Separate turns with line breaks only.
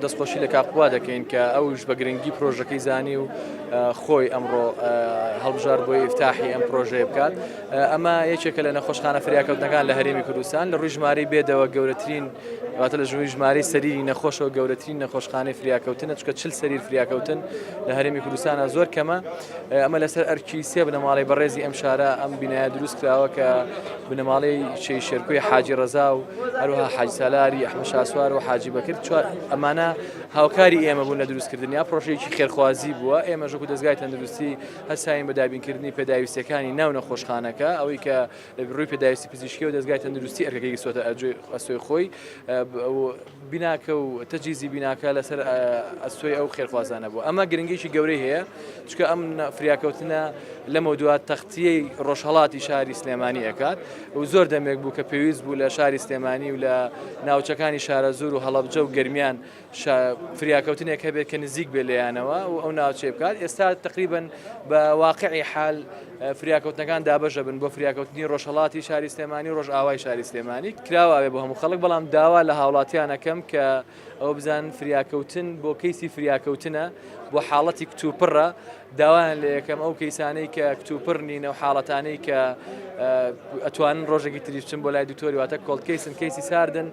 دەستخۆشی لە کاقوا دەکەین کە ئەوش بە گرنگی پرۆژەکەی زانی و خۆی ئەمڕۆ هەڵبژار بۆی ئفتاحی ئەم پرۆژەیە بکات. ئەمە یەکێکە لە نەخۆشخانە فریاکەوتنەکان لە هەرێمی کوردستان لە ڕووی ژمارەی بێدەوە گەورەترین واتە لە ژووی ژمارەی سەریری نەخۆشەوە گەورەترین نەخۆشخانەی فریاکەوتنە چکە 40 سەریر فریاکەوتن لە هەرێمی کوردستانە زۆر کەمە. ئەمە لەسەر ئەرکی سێ بنەماڵی بەڕێزی ئەم شارە ئەم بینایە دروست کراوە کە بنەماڵەی شەی شێرکۆی حاجی ڕەزا و هەروەها حاجی سالاری ئەحمەد شاسوار و حاجی بەکر ئەمانە هاوکاری ئێمە بوون لە دروستکردنیا پرۆژەیەکی خێرخوازی بووە. ئێمە ژوەکو دەستگای تەندروستی هەساین بە دابینکردنی پێداویستەکانی ناو نەخۆشخانەکە ئەوەی کە ڕووی پێداویستی پزیشکی و دەستگای تەندروستی ئەرکەکەی سوۆتە ئەسۆی خۆی بیناکە و تەجیزی بیناکە لەسەر ئەسۆی ئەو خێرخوازانە بوو. ئەمە گرنگیشی گەورەی هەیە چکە ئەم فریاکەوتنە لەمە دوات تەختیەی ڕۆژهەڵاتی شاری سلێمانی ئەکات و زۆر دەمێک بوو کە پێویست بوو لە شاری سلێمانی و لە ناوچەکانی شارە زور و هەڵەبجە و گەرمیان فریاکەوتنێک هەبێت کە نزیک بێ لەیانەوە و ئەو ناوچێ بکات. ئێستا تقریبن بە واقعی حال فریاکەوتنەکان دابەژە بن بۆ فریاکەوتنی ڕۆژهەڵاتی شاری سلێمانی و ڕۆژئاوای شاری سلێمانی کراوە بۆ هەموو خەڵک، بەڵام داوا لە هاوڵاتیانەکەم کە ئەو بزان فریاکەوتن بۆ کەیسی فریاکەوتنە بۆ حاڵەتی کتوپڕە داوایان لە یەکەم ئەو کەیسانەی کە کتوپڕ نینە و حاڵەتانەی کە ئەتوانن ڕۆژێکی تریشتن بۆ لای دکتۆری واتە کۆڵد کەیسن کەیسی ساردن